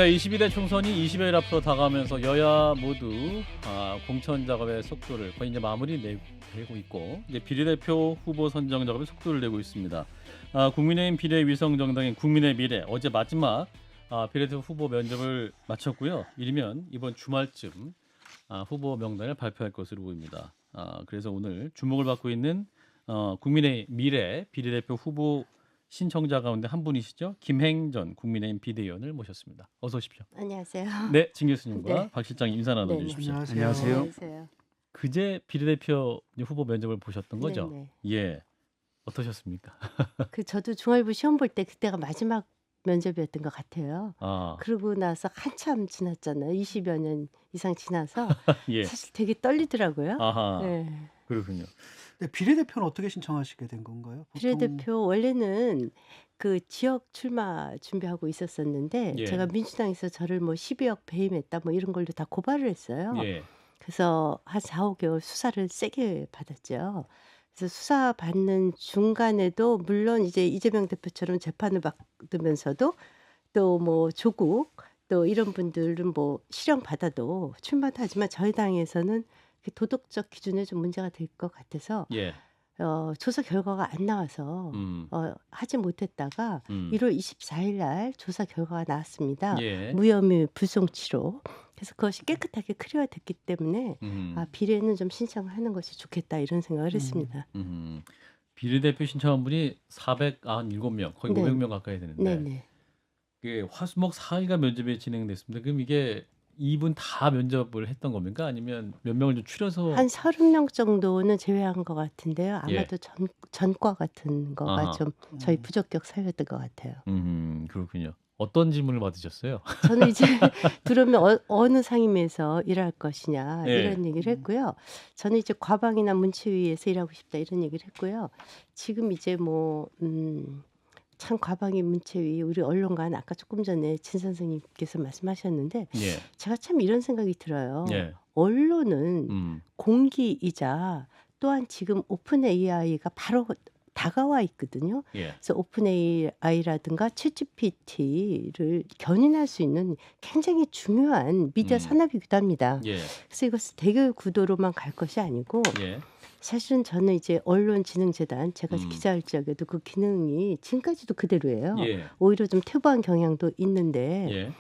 네, 22대 총선이 20여일 앞으로 다가오면서 여야 모두 공천 작업의 속도를 거의 이제 마무리되고 있고 이제 비례대표 후보 선정 작업에 속도를 내고 있습니다. 국민의힘 비례위성정당인 국민의 미래 어제 마지막 비례대표 후보 면접을 마쳤고요. 이르면 이번 주말쯤 후보 명단을 발표할 것으로 보입니다. 그래서 오늘 주목을 받고 있는 국민의 미래 비례대표 후보 신청자 가운데 한 분이시죠. 김행전 국민의힘 비대위원을 모셨습니다. 어서 오십시오. 안녕하세요. 네, 진 교수님과 네. 박 실장님 인사 네네. 나눠주십시오. 안녕하세요. 안녕하세요. 그제 비례대표 후보 면접을 보셨던 거죠? 네네. 예, 어떠셨습니까? 저도 중얼부 시험 볼 때 그때가 마지막 면접이었던 것 같아요. 아, 그러고 나서 한참 지났잖아요. 20여 년 이상 지나서 예, 사실 되게 떨리더라고요. 아하, 네. 그렇군요. 네, 비례대표는 어떻게 신청하시게 된 건가요? 보통 비례대표 원래는 그 지역 출마 준비하고 있었었는데 예, 제가 민주당에서 저를 뭐 12억 배임했다 뭐 이런 걸로 다 고발을 했어요. 예, 그래서 한 4, 5개월 수사를 세게 받았죠. 그래서 수사 받는 중간에도 물론 이제 이재명 대표처럼 재판을 받으면서도 또 뭐 조국 또 이런 분들은 뭐 실형 받아도 출마도 하지만 저희 당에서는 그 도덕적 기준에 좀 문제가 될 것 같아서 예, 조사 결과가 안 나와서 음, 하지 못했다가 음, 1월 24일 날 조사 결과가 나왔습니다. 예, 무혐의 불송치로. 그래서 그것이 깨끗하게 클리어됐기 때문에 음, 비례는 좀 신청하는 것이 좋겠다 이런 생각을 음, 했습니다. 비례대표 신청한 분이 497명, 거의 네, 500명 가까이 되는데 네네. 그 화수목 4일간 면접이 진행됐습니다. 그럼 이게 이분 다 면접을 했던 겁니까? 아니면 몇 명을 좀 추려서 한 30명 정도는 제외한 것 같은데요. 예, 아마도 전과 같은 거가 아하, 좀 저희 음, 부적격 사유였던 것 같아요. 그렇군요. 어떤 질문을 받으셨어요? 저는 이제 들어오면 어느 상임위에서 일할 것이냐 예, 이런 얘기를 했고요. 저는 이제 과방이나 문체위에서 일하고 싶다 이런 얘기를 했고요. 지금 이제 참 과방위 문체위 우리 언론관 아까 조금 전에 진 선생님께서 말씀하셨는데 예, 제가 참 이런 생각이 들어요. 예, 언론은 음, 공기이자 또한 지금 오픈 AI가 바로 다가와 있거든요. 예, 그래서 오픈 AI라든가 챗 GPT를 견인할 수 있는 굉장히 중요한 미디어 음, 산업이기도 합니다. 예, 그래서 이것을 대결 구도로만 갈 것이 아니고 예, 사실은 저는 이제 언론진흥재단 제가 음, 기자할 적에도 그 기능이 지금까지도 그대로예요. 예, 오히려 좀 퇴보한 경향도 있는데 예,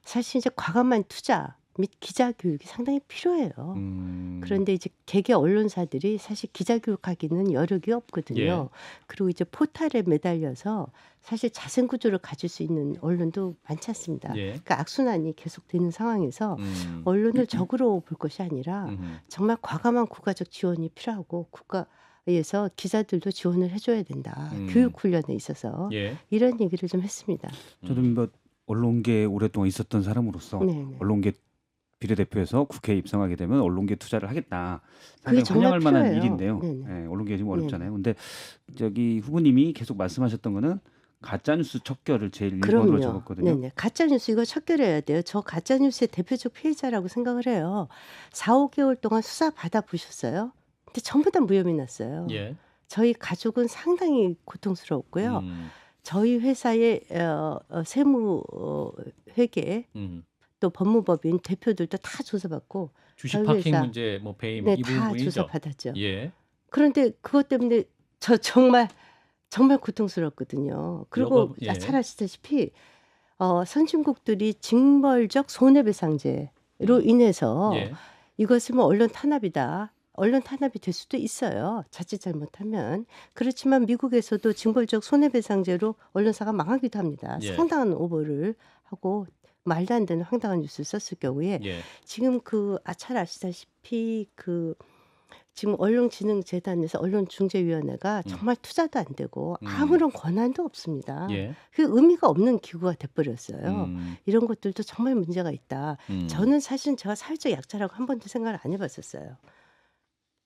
사실 이제 과감한 투자 및 기자 교육이 상당히 필요해요. 그런데 이제 개개 언론사들이 사실 기자 교육하기는 여력이 예, 없거든요. 그리고 이제 포탈에 매달려서 사실 자생 구조를 가질 수 있는 언론도 많지 않습니다. 예, 그러니까 악순환이 계속되는 상황에서 음, 언론을 적으로 볼 것이 아니라 음, 정말 과감한 국가적 지원이 필요하고 국가에서 기자들도 지원을 해줘야 된다. 교육 음, 훈련에 있어서 예, 이런 얘기를 좀 했습니다. 저도 음, 뭐 언론계에 오랫동안 있었던 사람으로서 네네. 언론계 비례대표에서 국회에 입성하게 되면 언론계 투자를 하겠다. 그게 상당히 정말 환영할 만한 필요해요. 일인데요. 네네. 예, 언론계 지금 네네. 어렵잖아요. 근데 저기 후보님이 계속 말씀하셨던 거는 가짜뉴스 척결을 제일 1번으로 그럼요. 적었거든요. 네네. 가짜뉴스 이거 척결해야 돼요. 저 가짜뉴스의 대표적 피해자라고 생각을 해요. 4, 5개월 동안 수사 받아보셨어요? 근데 전부 다 무혐의 났어요. 예, 저희 가족은 상당히 고통스러웠고요. 음, 저희 회사의 세무 회계 음. 또 법무법인 대표들도 다 조사받고 주식 저희 파킹 회사 문제, 뭐 배임 네, 이 다 부분이죠. 조사받았죠. 예, 그런데 그것 때문에 저 정말 고통스럽거든요. 그리고 예, 잘 아시다시피 선진국들이 징벌적 손해배상제로 인해서 예, 이것은 뭐 언론 탄압이다. 언론 탄압이 될 수도 있어요. 자칫 잘못하면. 그렇지만 미국에서도 징벌적 손해배상제로 언론사가 망하기도 합니다. 예, 상당한 오보를 하고 말도 안 되는 황당한 뉴스를 썼을 경우에 예, 지금 잘 아시다시피 지금 언론진흥재단에서 언론중재위원회가 음, 정말 투자도 안 되고 음, 아무런 권한도 없습니다. 예, 그 의미가 없는 기구가 돼버렸어요. 음, 이런 것들도 정말 문제가 있다. 음, 저는 사실 제가 사회적 약자라고 한 번도 생각을 안 해봤었어요.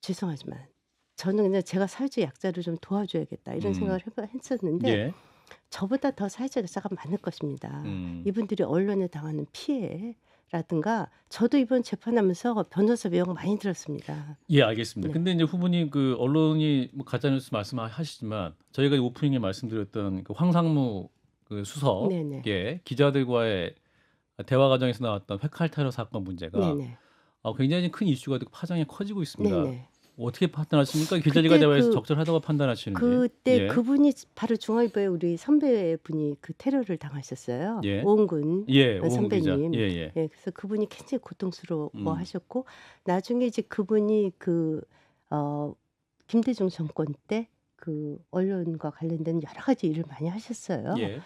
죄송하지만 저는 그냥 제가 사회적 약자를 좀 도와줘야겠다 이런 음, 생각을 했었는데 예, 저보다 더 사회적 약자가 많을 것입니다. 음, 이분들이 언론에 당하는 피해라든가 저도 이번 재판하면서 변호사 비용 많이 들었습니다. 예, 알겠습니다. 네. 근데 이제 후보님 그 언론이 뭐 가짜뉴스 말씀하시지만 저희가 오프닝에 말씀드렸던 그 황상무 그 네네. 수석의 기자들과의 대화 과정에서 나왔던 회칼 테러 사건 문제가 네네. 굉장히 큰 이슈가 되고 파장이 커지고 있습니다. 네네. 어떻게 판단하십니까? 기자들과 그때 대화에서 그 적절하다고 판단하시는지. 그때 예. 그분이 바로 중앙일보에 우리 선배분이 그 테러를 당하셨어요. 예. 오은근 예, 오은 기자. 선배님. 예, 예. 예, 그래서 그분이 굉장히 고통스러워하셨고 음. 나중에 이제 그분이 김대중 정권 때 그 언론과 관련된 여러 가지 일을 많이 하셨어요. 예.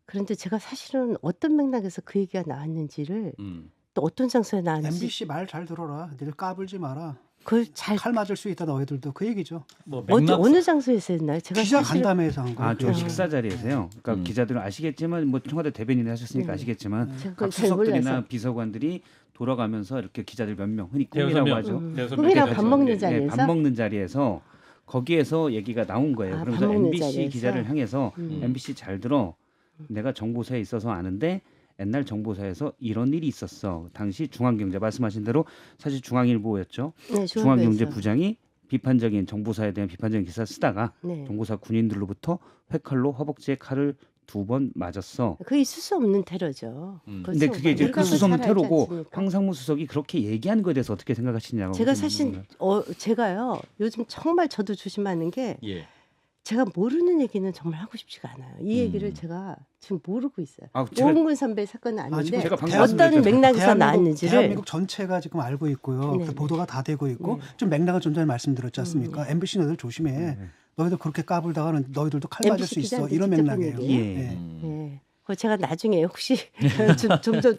그런데 제가 사실은 어떤 맥락에서 그 얘기가 나왔는지를 음. 또 어떤 장소에 나왔는지 MBC 말 잘 들어라. 늘 까불지 마라. 그걸 잘 칼 맞을 수 있다 너희들도 그 얘기죠. 뭐 맥락 어느 장소에서 했나요? 제가 기자 사실은 간담회에서 한 거예요. 아, 저 식사 자리에서요. 그러니까 음. 기자들은 아시겠지만 뭐 청와대 대변인을 하셨으니까 네. 아시겠지만 제가 그걸 각 잘 수석들이나 몰라서 비서관들이 돌아가면서 이렇게 기자들 몇 명 흔히 대여섯 꿈이라고 명. 하죠. 대여섯 꿈이랑 명까지 밥 먹는 하죠. 예. 자리에서? 밥 먹는 자리에서 거기에서 얘기가 나온 거예요. 아, 그러면서 밥 먹는 MBC 자리에서? 기자를 향해서 음. MBC 잘 들어. 내가 정보사에 있어서 아는데 옛날 정보사에서 이런 일이 있었어. 당시 중앙경제 말씀하신 대로 사실 중앙일보였죠. 네, 중앙경제부장이 비판적인 정보사에 대한 비판적인 기사를 쓰다가 네. 정보사 군인들로부터 회칼로 허벅지에 칼을 2번 맞았어. 그 있을 수 없는 테러죠. 그렇죠. 근데 그게 이제 그 우리가 수소문 잘 알지 테러고 않습니까? 황상무 수석이 그렇게 얘기한 거에 대해서 어떻게 생각하시냐고. 제가 사실 제가요 요즘 정말 저도 조심하는 게 예. 제가 모르는 얘기는 정말 하고 싶지가 않아요. 이 얘기를 음. 제가 지금 모르고 있어요. 아, 제가 오은근 선배 사건은 아, 아닌데 지금 제가 방금 어떤 말씀드렸잖아요. 맥락에서 나왔는지를 대한민국 전체가 지금 알고 있고요. 네, 그 네. 보도가 다 되고 있고 네. 좀 맥락은 좀 전에 말씀드렸지 않습니까? MBC 너희들 조심해. 너희들 그렇게 까불다가는 너희들도 칼 맞을 MBC 수 있어. 기자한테 이런 직접 한 맥락이에요. 얘기예요? 예. 예. 음. 그거 제가 나중에 혹시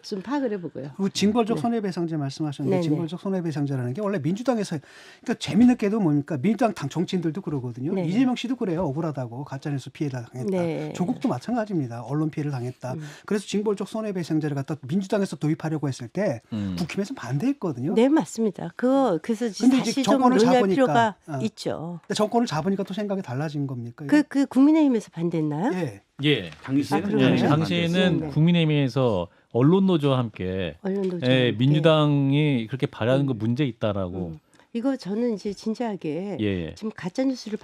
좀 파악을 해보고요. 그리고 징벌적 네. 손해배상제 말씀하셨는데 네, 징벌적 손해배상제라는 게 원래 민주당에서 그러니까 재미있게도 뭡니까 민주당 당 정치인들도 그러거든요. 네. 이재명 씨도 그래요. 억울하다고 가짜뉴스 피해를 당했다. 네. 조국도 마찬가지입니다. 언론 피해를 당했다. 그래서 징벌적 손해배상제를 갖다 민주당에서 도입하려고 했을 때 국힘에서 반대했거든요. 네 맞습니다. 그래서 근데 다시 이제 좀 정권을 논의할 잡으니까, 필요가 어. 있죠. 근데 정권을 잡으니까 또 생각이 달라진 겁니까? 이거? 그 국민의힘에서 반대했나요? 예. 예. 당시에는 그래요? 예, 네. 당시에는 네. 국민의힘에서 언론노조와 함께 언론노조. 예, 민주당이 그렇게 발하는 거 문제 있다라고. 이거 저는 이제 진지하게 예, 예. 지금 가짜 뉴스를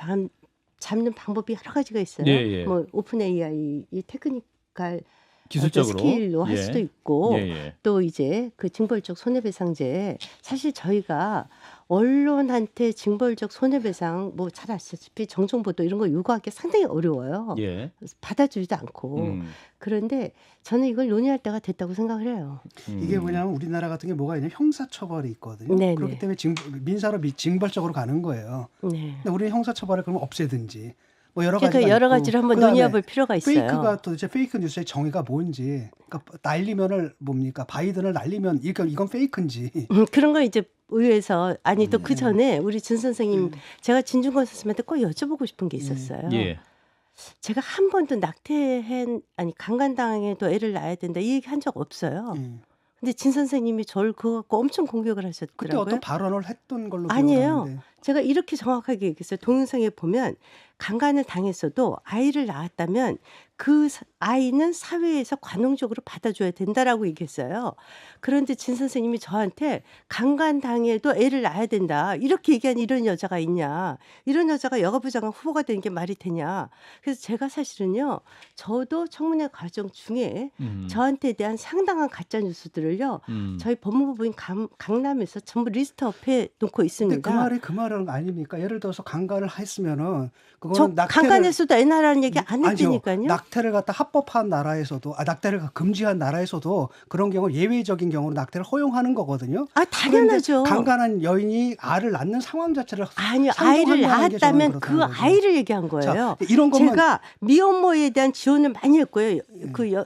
잡는 방법이 여러 가지가 있어요. 예, 예. 뭐 오픈 AI 이 테크니컬 기술적으로 스킬로 할 예. 수도 있고 예, 예. 또 이제 그 징벌적 손해배상제 사실 저희가 언론한테 징벌적 손해배상 뭐 잘 아시다시피 정정보도 이런 거 요구하기 상당히 어려워요. 예. 받아주지도 않고 그런데 저는 이걸 논의할 때가 됐다고 생각을 해요. 이게 뭐냐면 우리나라 같은 게 뭐가 있냐면 형사처벌이 있거든요. 네네. 그렇기 때문에 민사로 징벌적으로 가는 거예요. 네. 근데 우리는 형사처벌을 그러면 없애든지 뭐 여러 그러니까 가지가 여러 있고, 가지를 한번 그다음에 논의해볼 필요가 있어요. 페이크가 도대체 페이크 뉴스의 정의가 뭔지, 그러니까 날리면을 뭡니까 바이든을 날리면 이건 페이크인지. 그런 거 이제 의회에서 아니 또 그 전에 우리 진 선생님 제가 진중권 선생님한테 꼭 여쭤보고 싶은 게 있었어요. 예. 제가 한 번도 강간당해도 애를 낳아야 된다 이 얘기 한 적 없어요. 근데 진 선생님이 저를 그거 갖고 엄청 공격을 그때 하셨더라고요. 어떤 발언을 했던 걸로 아니에요. 기억하는데. 제가 이렇게 정확하게 얘기했어요. 동영상에 보면 강간을 당했어도 아이를 낳았다면 그 아이는 사회에서 관용적으로 받아줘야 된다라고 얘기했어요. 그런데 진 선생님이 저한테 강간 당해도 애를 낳아야 된다. 이렇게 얘기한 이런 여자가 있냐. 이런 여자가 여가부장관 후보가 되는 게 말이 되냐. 그래서 제가 사실은요. 저도 청문회 과정 중에 저한테 대한 상당한 가짜 뉴스들을요. 저희 법무부인 강남에서 전부 리스트업해 놓고 있습니다. 근데 그 말은 아닙니까? 예를 들어서 강간을 했으면은 저 그거는 강간했어도 애 낳으라는 얘기 안 아니요. 했다니까요. 낙태를 갖다 합법한 나라에서도 낙태를 금지한 나라에서도 그런 경우 예외적인 경우로 낙태를 허용하는 거거든요. 아 당연하죠. 그런데 강간한 여인이 아를 낳는 상황 자체를 아니요. 아이를 상정한다는 게 저는 낳았다면 그 그렇다는 거죠. 아이를 얘기한 거예요. 자, 이런 것만 제가 미혼모에 대한 지원을 많이 했고요.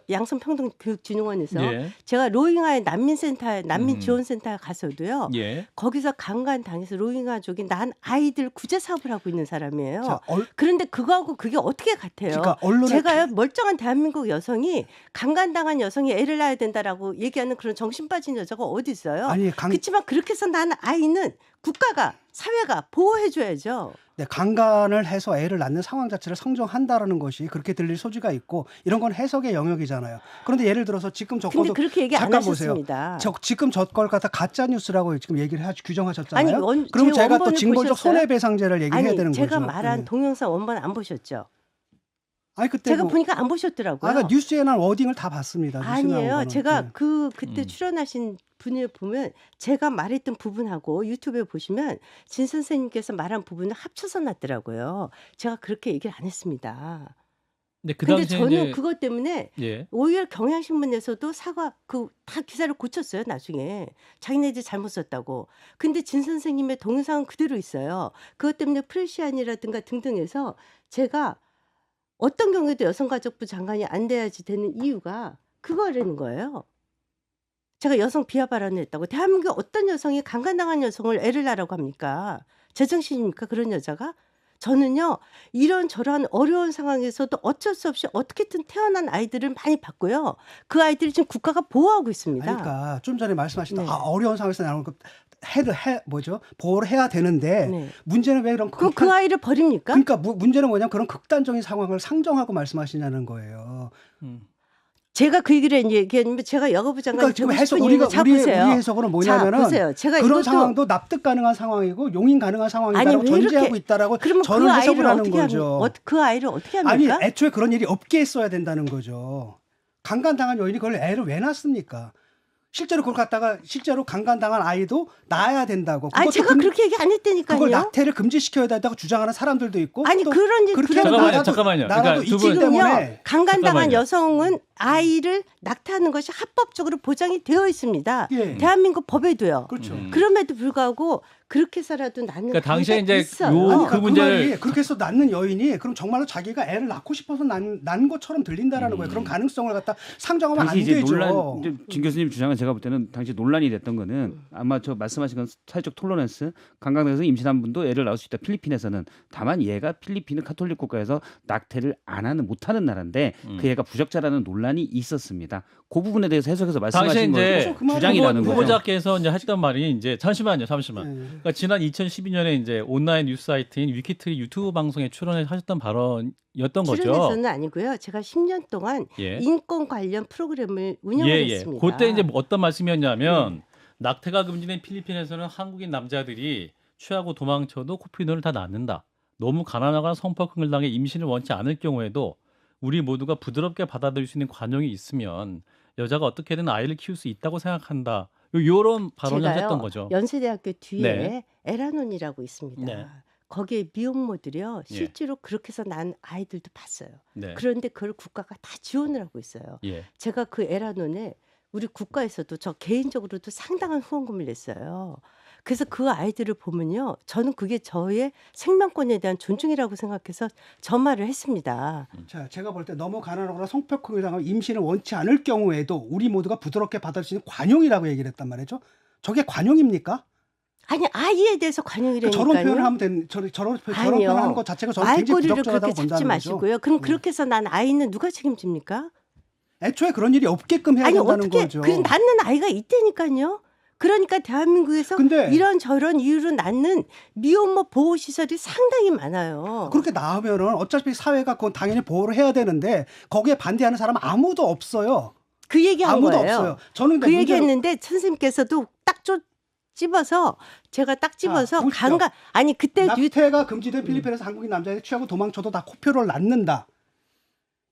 양성평등교육진흥원에서 예. 제가 로힝하의 난민 지원센터에 가서도요. 예. 거기서 강간 당해서 로힝아족이 난 아이들 구제 사업을 하고 있는 사람이에요. 자, 그런데 그거하고 그게 어떻게 같아요? 그러니까 언론의 제가요 멀쩡한 대한민국 여성이 강간당한 여성이 애를 낳아야 된다라고 얘기하는 그런 정신 빠진 여자가 어디 있어요? 아니, 그렇지만 그렇게 해서 난 아이는 국가가 사회가 보호해줘야죠. 네, 강간을 해서 애를 낳는 상황 자체를 성정한다라는 것이 그렇게 들릴 소지가 있고 이런 건 해석의 영역이잖아요. 그런데 예를 들어서 지금 근데 적어도 그렇게 얘기 안 잠깐 보세요. 하셨습니다. 지금 저걸 갖다 가짜 뉴스라고 지금 규정하셨잖아요. 아니, 그러면 제 제가 또 원본을 징벌적 보셨어요? 손해배상제를 얘기해야 아니 되는 제가 거죠. 말한 네. 동영상 원본 안 보셨죠? 아니 그때 제가 뭐, 보니까 안 보셨더라고요. 아까 뉴스에 난 워딩을 다 봤습니다. 뉴스에 나온 아니에요. 거는. 제가 네. 그때 출연하신 분을 보면 제가 말했던 부분하고 유튜브에 보시면 진 선생님께서 말한 부분을 합쳐서 놨더라고요. 제가 그렇게 얘기를 안 했습니다. 근데 그 근데 당시에 저는 이제 그것 때문에 예. 오히려 경향신문에서도 사과 다 기사를 고쳤어요. 나중에 자기네들 잘못 썼다고. 근데 진 선생님의 동영상은 그대로 있어요. 그것 때문에 프레시안이라든가 등등해서 제가 어떤 경우에도 여성가족부 장관이 안 돼야지 되는 이유가 그거라는 거예요. 제가 여성 비하 발언을 했다고. 대한민국 어떤 여성이 강간당한 여성을 애를 낳으라고 합니까? 제정신입니까? 그런 여자가? 저는요, 이런저런 어려운 상황에서도 어쩔 수 없이 어떻게든 태어난 아이들을 많이 봤고요. 그 아이들을 지금 국가가 보호하고 아니, 있습니다. 그러니까 좀 전에 말씀하신 네. 어려운 상황에서 나오는 거 보호를 해야 되는데 네. 문제는 왜 그런 그럼 그 아이를 버립니까? 그러니까 문제는 뭐냐면 그런 극단적인 상황을 상정하고 말씀하시냐는 거예요. 음. 제가 그 얘기를 얘기했는데 제가 여가부 장관이 그러니까 지금 되고 해석 싶은 이유는 자 우리 보세요. 해석으로는 자 뭐냐면은 보세요. 제가 그런 이것도 상황도 납득 가능한 상황이고 용인 가능한 상황이다라고 왜 전제하고 이렇게 있다라고 그러면 저는 그 해석을 아이를 하는 어떻게 거죠. 그 아이를 어떻게 아니 합니까? 애초에 그런 일이 없게 했어야 된다는 거죠. 강간당한 여인이 그걸 애를 왜 낳습니까? 실제로 그걸 갖다가 실제로 강간당한 아이도 낳아야 된다고. 아니 제가 그렇게 얘기 안 했다니까요. 그걸 낙태를 금지시켜야 된다고 주장하는 사람들도 있고. 아니 또 그런 일 그렇게 그런 하는 잠깐만요. 나라도 그러니까 두 있기 분- 지금요 때문에 강간당한 잠깐만요. 여성은 아이를 낙태하는 것이 합법적으로 보장이 되어 있습니다. 예. 대한민국 법에도요. 그렇죠. 그럼에도 불구하고 그렇게 살아도 낳는 그러니까 당시에 아이가 이제 있어요. 요 아니, 그러니까 그 문제를- 말이 그렇게 해서 낳는 여인이 그럼 정말로 자기가 애를 낳고 싶어서 낳은 것처럼 들린다라는 거예요. 그런 가능성을 갖다 상정하면 안 당시 이제 되죠. 논란 이제 진 교수님 주장은 제가 볼 때는 당시 논란이 됐던 거는 아마 저 말씀하신 건 사회적 톨러런스 강강에서 임신한 분도 애를 낳을 수 있다. 필리핀에서는 다만 얘가 필리핀은 카톨릭 국가에서 낙태를 안 하는 못하는 나라인데 그 애가 부적자라는 논란이 있었습니다. 그 부분에 대해서 해석해서 당시에 말씀하신 이제 거 주장이라는 거죠. 후보자께서 이제 하시던 말이 이제 잠시만요. 예. 그러니까 지난 2012년에 이제 온라인 뉴스 사이트인 위키트리 유튜브 방송에 출연해 하셨던 발언이었던 거죠. 출연해서는 아니고요. 제가 10년 동안 예. 인권 관련 프로그램을 운영을 했습니다. 그때 이제 뭐 어떤 말씀이었냐면 낙태가 금지된 필리핀에서는 한국인 남자들이 취하고 도망쳐도 코피눈을 다 낳는다. 너무 가난하거나 성폭행을 당해 임신을 원치 않을 경우에도 우리 모두가 부드럽게 받아들일 수 있는 관용이 있으면 여자가 어떻게든 아이를 키울 수 있다고 생각한다. 요런 발언을 제가요, 하셨던 거죠. 연세대학교 뒤에 네. 에라논이라고 있습니다. 네. 거기에 미혼모들이요. 예. 실제로 그렇게 해서 난 아이들도 봤어요. 네. 그런데 그걸 국가가 다 지원을 하고 있어요. 예. 제가 그 에라논에 우리 국가에서도 저 개인적으로도 상당한 후원금을 냈어요. 그래서 그 아이들을 보면요. 저는 그게 저의 생명권에 대한 존중이라고 생각해서 저 말을 했습니다. 자, 제가 볼 때 너무 가난하거나 성폭행을 당하고 임신을 원치 않을 경우에도 우리 모두가 부드럽게 받아들일 수 있는 관용이라고 얘기를 했단 말이죠. 저게 관용입니까? 아니 아이에 대해서 관용이라니까요. 저런 표현을 하면 저런 아니요. 표현을 하는 것 자체가 저는 굉장히 말꼬리를 부적절하다고 그렇게 잡지 본다는 거죠. 마시고요. 그럼 그렇게 해서 난 아이는 누가 책임집니까? 애초에 그런 일이 없게끔 해야 아니 된다는 어떻게 거죠. 그 낳는 아이가 있다니까요. 그러니까 대한민국에서 근데 이런 저런 이유로 낳는 미혼모 보호 시설이 상당히 많아요. 그렇게 나오면은 어차피 사회가 그건 당연히 보호를 해야 되는데 거기에 반대하는 사람은 아무도 없어요. 그 얘기한 아무도 거예요. 없어요. 저는 근데 그 문제는- 얘기했는데 선생님께서도 딱 집어서 제가 딱 집어서 보십시오. 강간 아니 그때 낙태가 금지된 필리핀에서 한국인 남자애가 취하고 도망쳐도 다 코표를 낳는다.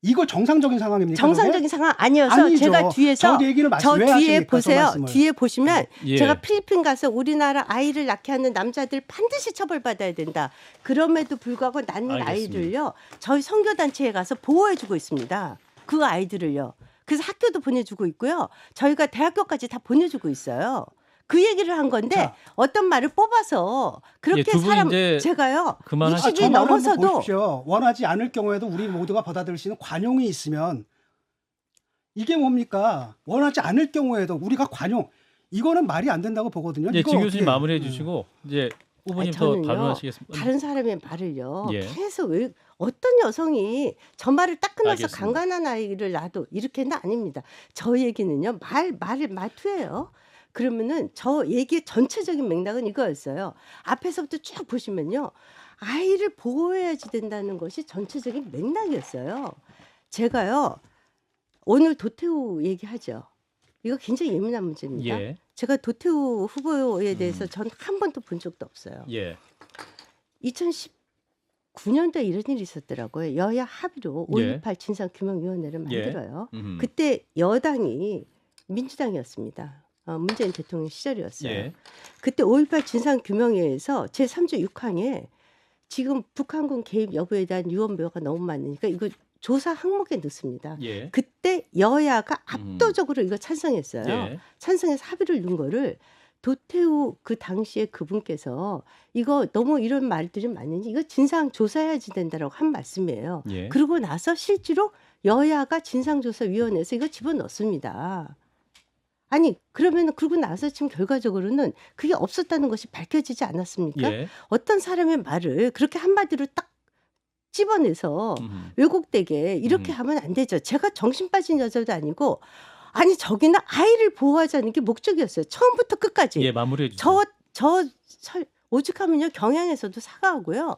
이거 정상적인 상황입니까? 정상적인 상황 아니어서 아니죠. 제가 뒤에서 저 얘기를 저 왜 뒤에 하십니까? 저 보세요. 말씀을. 뒤에 보시면 예. 제가 필리핀 가서 우리나라 아이를 낳게 하는 남자들 반드시 처벌받아야 된다. 그럼에도 불구하고 낳는 알겠습니다. 아이들요. 저희 선교단체에 가서 보호해주고 있습니다. 그 아이들을요. 그래서 학교도 보내주고 있고요. 저희가 대학교까지 다 보내주고 있어요. 그 얘기를 한 건데 자. 어떤 말을 뽑아서 그렇게 예, 두 분 사람 이제 제가요. 그만하시죠. 20이 저 말을 한번 넘어서도 보십시오. 원하지 않을 경우에도 우리 모두가 받아들일 수 있는 관용이 있으면 이게 뭡니까? 원하지 않을 경우에도 우리가 관용 이거는 말이 안 된다고 보거든요. 예, 이거 진 교수님 어떻게- 마무리해 주시고 이제 후보님 더 저는요, 발언하시겠습니다. 다른 사람의 말을요. 예. 계속 왜 어떤 여성이 저 말을 딱 끊어서 알겠습니다. 강간한 아이를 낳아도 이렇게는 아닙니다. 저 얘기는요. 말투예요. 그러면은 저 얘기의 전체적인 맥락은 이거였어요. 앞에서부터 쭉 보시면요. 아이를 보호해야지 된다는 것이 전체적인 맥락이었어요. 제가요. 오늘 도태우 얘기하죠. 이거 굉장히 예민한 문제입니다. 예. 제가 도태우 후보에 대해서 전 한 번도 본 적도 없어요. 예. 2009년도에 이런 일이 있었더라고요. 여야 합의로 예. 5.18 진상규명위원회를 예. 만들어요. 음. 그때 여당이 민주당이었습니다. 문재인 대통령 시절이었어요. 예. 그때 5.18 진상규명회에서 제3조 6항에 지금 북한군 개입 여부에 대한 유언비어가 너무 많으니까 이거 조사 항목에 넣습니다. 예. 그때 여야가 압도적으로 이거 찬성했어요. 예. 찬성해서 합의를 넣은 거를 도태우 그 당시에 그분께서 이거 너무 이런 말들이 많으니 이거 진상 조사해야지 된다라고 한 말씀이에요. 예. 그러고 나서 실제로 여야가 진상조사위원회에서 이거 집어넣습니다. 아니 그러면 그러고 나서 지금 결과적으로는 그게 없었다는 것이 밝혀지지 않았습니까? 예. 어떤 사람의 말을 그렇게 한마디로 딱 집어내서 왜곡되게 이렇게 하면 안 되죠. 제가 정신 빠진 여자도 아니고 아니 저기는 아이를 보호하자는 게 목적이었어요. 처음부터 끝까지. 예, 마무리해 주세요. 오죽하면요 경향에서도 사과하고요.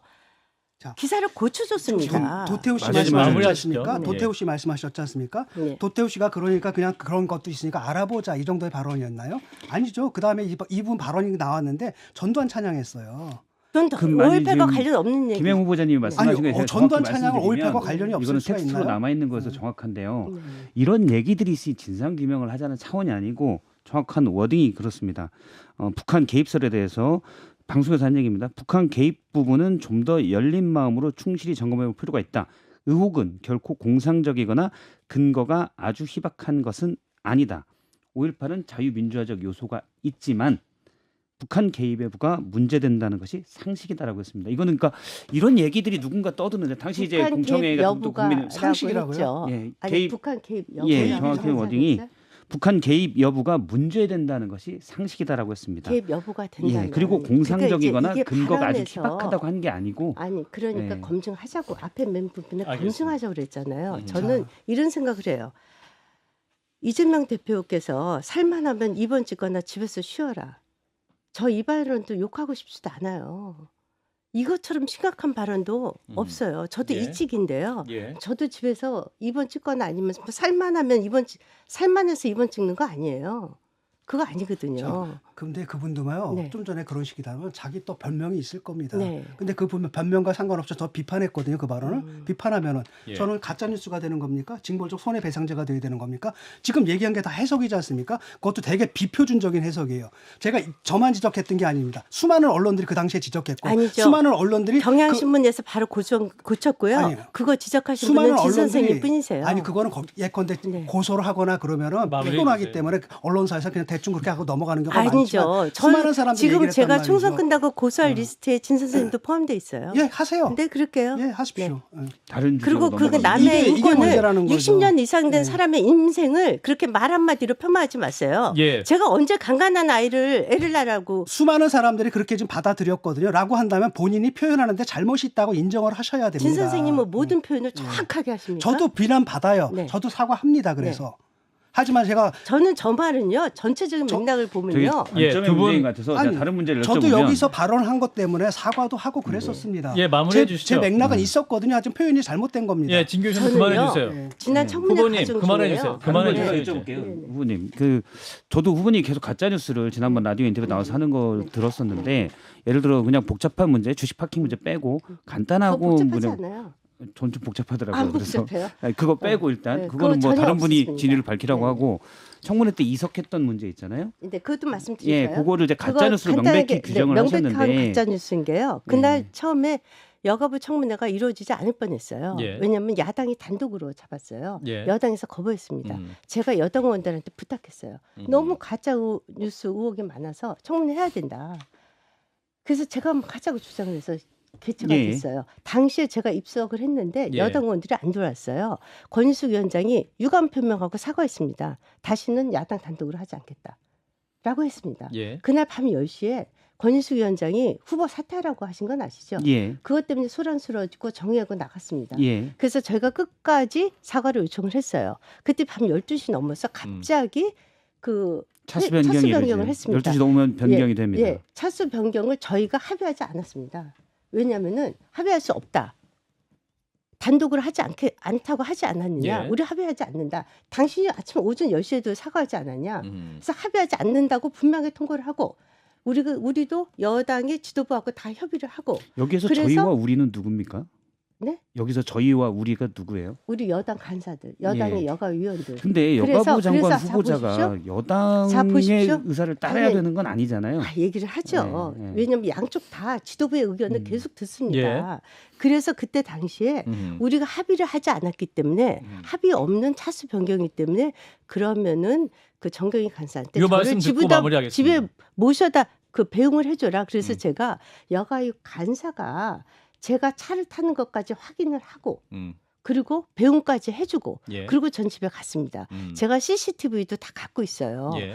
자, 기사를 고쳐줬습니다. 도태우 씨 마지막 말씀하셨지 마무리하시죠. 않습니까? 네. 도태우 씨 말씀하셨지 않습니까? 네. 도태우 씨가 그러니까 그냥 그런 것도 있으니까 알아보자 이 정도의 발언이었나요? 아니죠. 그다음에 이분 발언이 나왔는데 전두환 찬양했어요. 그건 그 말이 5.18과 지금 관련 없는 얘기. 김행 후보자님이 말씀하신 아니, 게 제가 전두환 정확히 찬양을 말씀드리면 5.18과 관련이 없을 이거는 수가 텍스트로 있나요? 남아 있는 거여서 정확한데요. 네. 이런 얘기들이 있으니 진상 규명을 하자는 차원이 아니고 정확한 워딩이 그렇습니다. 북한 개입설에 대해서 방송에서 한 얘기입니다. 북한 개입 부분은 좀 더 열린 마음으로 충실히 점검해 볼 필요가 있다. 의혹은 결코 공상적이거나 근거가 아주 희박한 것은 아니다. 5.18은 자유민주화적 요소가 있지만 북한 개입 여부가 문제된다는 것이 상식이다라고 했습니다. 이거는 그러니까 이런 얘기들이 누군가 떠드는데 당시 이제 북한 공청회 개입 같은 것도 국민의 여부가라고 상식이라고요? 했죠. 예, 아니 개입 북한 개입 예, 여부라고 정확히 하지 워딩이 않았어요? 북한 개입 여부가 문제된다는 것이 상식이다라고 했습니다. 개입 여부가 된다면. 예, 그리고 공상적이거나 그러니까 이제 이게 근거가 아주 발언에서 희박하다고 한 게 아니고 아니 그러니까 예. 검증하자고 앞에 맨 부분에 알겠습니다. 검증하자고 그랬잖아요. 자. 저는 이런 생각을 해요. 이재명 대표께서 살만하면 입원 찍거나 집에서 쉬어라. 저 이 발언도 욕하고 싶지도 않아요. 이것처럼 심각한 발언도 없어요. 저도 예. 이직인데요. 예. 저도 집에서 입원 찍거나 아니면 뭐 살만하면 살만해서 입원 찍는 거 아니에요. 그거 아니거든요. 근데 그분도요. 네. 좀 전에 그런 식이다면 자기 또 변명이 있을 겁니다. 네. 근데 그 변명과 상관없이 더 비판했거든요. 그 발언을. 비판하면은 예. 저는 가짜 뉴스가 되는 겁니까? 징벌적 손해배상제가 돼야 되는 겁니까? 지금 얘기한 게 다 해석이지 않습니까? 그것도 되게 비표준적인 해석이에요. 제가 저만 지적했던 게 아닙니다. 수많은 언론들이 그 당시에 지적했고 아니죠. 수많은 언론들이 경향신문에서 바로 고쳤고요. 아니에요. 그거 지적하신 수많은 분은 진 선생님 언론들이 뿐이세요. 아니 그거는 예컨대 네. 고소를 하거나 그러면은 마무리해 피곤하기 주세요. 때문에 언론사에서 그냥 대충 그렇게 하고 넘어가는 경우가 아니죠. 많지만 저는 수많은 사람들이 지금 얘기를 제가 했단 총선 말이죠. 끝나고 고소할 리스트에 진 선생님도 포함돼 있어요. 예, 하세요. 네, 그럴게요. 예, 하십시오. 예. 다른 그리고 주제로 그 넘어가면 남의 이게 인권을 문제라는 거죠. 60년 이상 된 네. 사람의 인생을 그렇게 말 한마디로 폄하하지 마세요. 예. 제가 언제 강간한 아이를 애를 낳으라고 수많은 사람들이 그렇게 좀 받아들였거든요. 라고 한다면 본인이 표현하는데 잘못이 있다고 인정을 하셔야 됩니다. 진 선생님은 모든 표현을 정확하게 하십니까? 저도 비난 받아요. 네. 저도 사과합니다. 그래서. 하지만 제가 저는 저 말은요. 전체적인 맥락을 저기 보면요. 예, 관점의 두 분- 문제인 것 같아서 아니, 제가 다른 문제를 저도 여쭤보면 여기서 발언한 것 때문에 사과도 하고 그랬었습니다. 예, 마무리해 제 주시죠. 맥락은 있었거든요. 하지만 표현이 잘못된 겁니다. 예, 진 교수님 저는요. 그만해 주세요. 예. 지난 청문회 후보님, 과정 그만해 중에요. 주세요. 다른 걸 그만해 제가 주세요. 여쭤볼게요. 네. 후보님, 저도 후보님 계속 가짜 뉴스를 지난번 라디오 인터뷰 나와서 하는 걸 들었었는데 예를 들어 그냥 복잡한 문제, 주식 파킹 문제 빼고 그거 간단하고 복잡하지 않아요. 전 좀 복잡하더라고요. 안 그래서 복잡해요. 아니, 그거 빼고 일단 네, 그거는 그거 뭐 전혀 다른 분이 없었습니다. 진위를 밝히라고 네. 하고 청문회 때 이석했던 문제 있잖아요. 근데 그것도 말씀드릴까요? 예, 그거를 이제 가짜 그거 뉴스로 간단하게, 명백히 규정을 명백한 하셨는데 가짜 뉴스인 게요. 그날 네. 처음에 여가부 청문회가 이루어지지 않을 뻔했어요. 예. 왜냐하면 야당이 단독으로 잡았어요. 예. 여당에서 거부했습니다. 제가 여당 의원들한테 부탁했어요. 너무 가짜 뉴스 의혹이 많아서 청문회 해야 된다. 그래서 제가 하자고 주장을 해서 개최가 예. 됐어요. 당시에 제가 입석을 했는데 예. 여당 의원들이 안 들어왔어요. 권인숙 위원장이 유감 표명하고 사과했습니다. 다시는 야당 단독으로 하지 않겠다라고 했습니다. 예. 그날 밤 10시에 권인숙 위원장이 후보 사퇴하라고 하신 건 아시죠? 예, 그것 때문에 소란스러워지고 정리하고 나갔습니다. 예, 그래서 저희가 끝까지 사과를 요청을 했어요. 그때 밤 12시 넘어서 갑자기 그 차수 차수 변경이 변경을 했습니다. 12시 넘으면 변경이 예, 됩니다. 예, 차수 변경을 저희가 합의하지 않았습니다. 왜냐하면은 합의할 수 없다. 단독으로 하지 않다고 하지 않았느냐. 예. 우리 합의하지 않는다. 당신이 아침 오전 10시에도 사과하지 않았냐. 음. 그래서 합의하지 않는다고 분명히 통보를 하고 우리도 여당의 지도부하고 다 협의를 하고 여기에서 그래서- 저희와 우리는 누굽니까? 네? 여기서 저희와 우리가 누구예요? 우리 여당 간사들, 여당의 예. 여가 위원들. 근데 그래서- 여가부 장관 그래서 자 후보자가 보십시오. 자 여당의 보십시오. 의사를 따라야 아니, 되는 건 아니잖아요. 얘기를 하죠. 네, 네. 왜냐하면 양쪽 다 지도부의 의견을 음. 계속 듣습니다. 그래서 그때 당시에 우리가 합의를 하지 않았기 때문에 합의 없는 차수 변경이기 때문에 그러면은 그 정경희 간사한테 이 말씀 듣고 마무리하겠습니다. 집에 모셔다 그 배웅을 해줘라. 그래서 음. 제가 여가유 간사가 제가 차를 타는 것까지 확인을 하고 그리고 배웅까지 해주고 예. 그리고 전 집에 갔습니다. 제가 CCTV도 다 갖고 있어요. 예.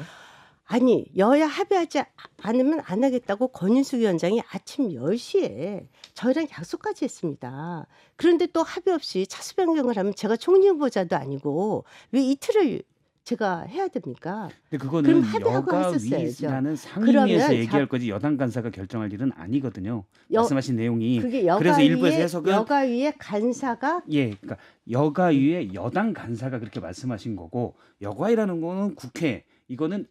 아니 여야 합의하지 않으면 안 하겠다고 권인숙 위원장이 아침 10시에 저희랑 약속까지 했습니다. 그런데 또 합의 없이 차수 변경을 하면 제가 총리 후보자도 아니고 왜 이틀을 제가 해야 됩니까? 근데 그럼 그거는 합의하고 했었어야죠. 여가위라는 상임위에서 그러면 얘기할 거지 여당 간사가 결정할 일은 아니거든요. 여- 말씀하신 내용이 그게 그래서 일부에서 해석은 여가위의 간사가 예, 그러니까 여가위의 여당 간사가 그렇게 말씀하신 거고 여가위라는 거는 국회 이거는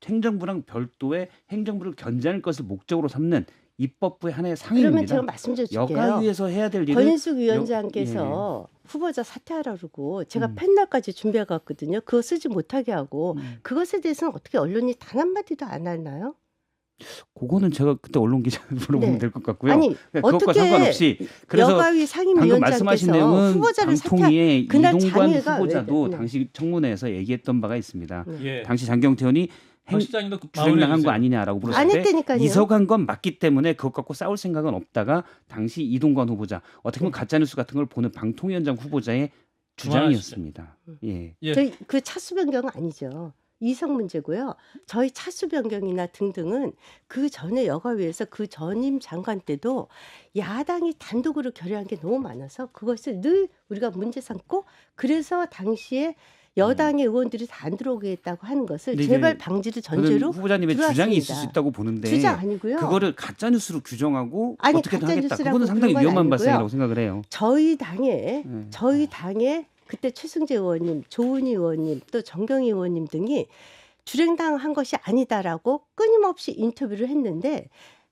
행정부랑 별도의 행정부를 견제하는 것을 목적으로 삼는 입법부의 하나의 그러면 제가 상임입니다. 말씀드릴게요. 여가위에서 해야 될 일은 권인숙 위원장께서 후보자 사퇴하라 그러고 제가 패널까지 준비해 갔거든요. 그거 쓰지 못하게 하고 그것에 대해서는 어떻게 언론이 단 한마디도 안 하나요? 그거는 제가 그때 언론 기자한테 물어보면 네. 될 것 같고요. 아니 그것과 어떻게 상관없이 그래서 여가위 방금 말씀하신 상임위원장께서 내용은 후보자를 사퇴 방통위의 그날 이동관 장애가 후보자도 왜- 네. 당시 청문회에서 얘기했던 바가 있습니다. 예. 당시 장경태 의원이 박 시장님도 주행당한 거 아니냐라고 안 물었을 때 했다니까요. 이석한 건 맞기 때문에 그것 갖고 싸울 생각은 없다가 당시 이동관 후보자 어떻게 보면 가짜뉴스 같은 걸 보는 방통위원장 후보자의 주장이었습니다. 예. 예. 저희 그 차수 변경은 아니죠. 이성 문제고요. 저희 차수 변경이나 등등은 그 전에 여가위에서 그 전임 장관 때도 야당이 단독으로 결의한 게 너무 많아서 그것을 늘 우리가 문제 삼고 그래서 당시에 여당의 의원들이 다 안 들어오겠다고 하는 것을 근데 재발 이제 방지를 저는 전제로 후보자님의 들어왔습니다. 주장이 있을 수 있다고 보는데 주장 아니고요. 그거를 가짜뉴스로 규정하고 아니, 어떻게든 하겠다. 가짜뉴스라고 그거는 상당히 그런 건 위험한 아니고요. 발상이라고 생각을 해요. 저희 당에 네. 저희 당에 그때 최승재 의원님, 조은희 의원님, 또 정경희 의원님 등이 주랭당한 것이 아니다라고 끊임없이 인터뷰를 했는데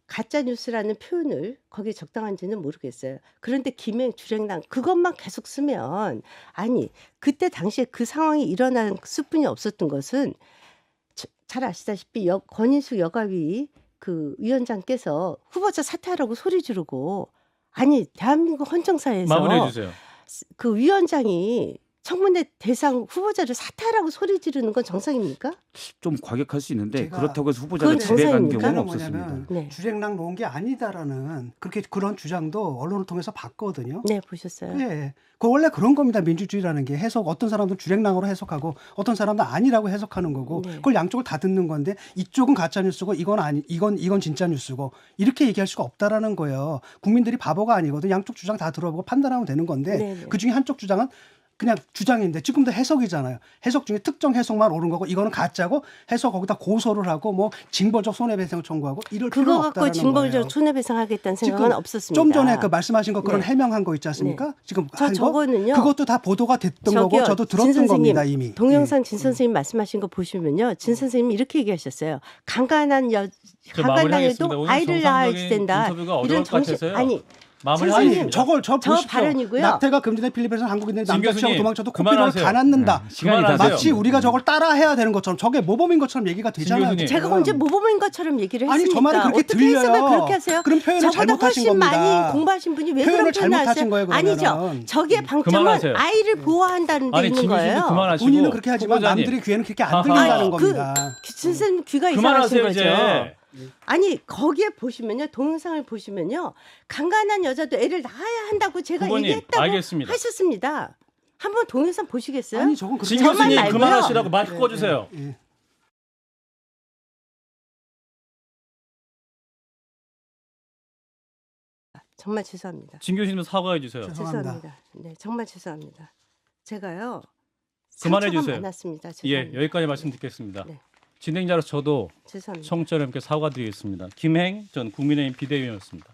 가짜 뉴스라는 표현을 거기에 적당한지는 모르겠어요. 그런데 김행 주랭당 그것만 계속 쓰면 아니 그때 당시에 그 상황이 일어난 수뿐이 없었던 것은 잘 아시다시피 권인숙 여가위 그 위원장께서 후보자 사퇴하라고 소리 지르고 아니 대한민국 헌정사에서 마무리해 주세요. 그 위원장이 청문회 대상 후보자를 사퇴하라고 소리 지르는 건 정상입니까? 좀 과격할 수 있는데 제가 그렇다고 해서 후보자가 그건 집에 간 정상입니까? 경우는 뭐냐면 없었습니다. 네. 주랭랑 놓은 게 아니다라는 그런 주장도 언론을 통해서 봤거든요. 네, 보셨어요. 예, 그 원래 그런 겁니다. 민주주의라는 게 해석 어떤 사람들은 주랭랑으로 해석하고 어떤 사람들은 아니라고 해석하는 거고 네. 그걸 양쪽을 다 듣는 건데 이쪽은 가짜 뉴스고 이건 진짜 뉴스고 이렇게 얘기할 수가 없다라는 거예요. 국민들이 바보가 아니거든. 양쪽 주장 다 들어보고 판단하면 되는 건데 네, 네. 그 중에 한쪽 주장은 그냥 주장인데 지금도 해석이잖아요. 해석 중에 특정 해석만 옳은 거고 이거는 가짜고 해서 거기다 고소를 하고 뭐 징벌적 손해배상 청구하고 이럴 그거 필요가 갖고 없다라는 징벌적 거예요. 손해배상하겠다는 생각은 지금 없었습니다. 좀 전에 그 말씀하신 거 그런 네. 해명한 거 있지 않습니까? 지금 저 한 거? 저거는요. 그것도 다 보도가 됐던 저기요, 거고 저도 진 들었던 선생님, 겁니다 이미. 동영상 진 선생님 말씀하신 거 보시면요. 진 선생님이 이렇게 얘기하셨어요. 강간한 저 마무리하겠습니다. 강간당해도 오늘 아이를 낳아야 정상적인 된다. 인터뷰가 어려울 이런 것 같아서요. 아니 마무리하겠습니다. 아니 저걸 저 저 보십시오. 발언이고요. 낙태가 금지된 필리핀에서 한국인들이 진 남자치하고 교수님, 도망쳐도 코피를 그만하세요. 가놨는다. 시간이 다 그만하세요. 마치 우리가 저걸 따라해야 되는 것처럼 저게 모범인 것처럼 얘기가 되잖아요. 교수님. 지금. 제가 언제 모범인 것처럼 얘기를 아니 했습니까? 저 말은 그렇게 어떻게 들려요. 해석을 그렇게 하세요? 그럼 표현을 저보다 잘못하신 훨씬 겁니다. 많이 공부하신 분이 왜 그런 표현을 표현을 잘못하신 하세요? 거예요, 그러면은. 아니죠. 저기의 방점은 그만하세요. 아이를 보호한다는 데 아니 있는 진 교수님도 거예요. 그만하시고 본인은 그렇게 하지만 후보자님. 남들의 귀에는 그렇게 안 아하. 들린다는 아니, 겁니다. 진 선생님 귀가 이상하신 그만하세요 거죠. 이제. 아니 거기에 보시면요 동영상을 보시면요 강간한 여자도 애를 낳아야 한다고 제가 후보님, 얘기했다고 알겠습니다. 하셨습니다. 한번 동영상 보시겠어요? 아니 저건 진 그렇게 저만 교수님 말고요. 그만하시라고 마이크 꺼주세요. 예. 정말 죄송합니다. 진 교수님 사과해 주세요. 죄송합니다. 죄송합니다. 네 정말 죄송합니다. 제가요 그만해 상처가 주세요. 많았습니다. 예, 죄송합니다. 여기까지 말씀 듣겠습니다. 네. 진행자로 저도 죄송합니다. 청취자 여러분께 사과드리겠습니다. 김행 전 국민의힘 비대위원이었습니다.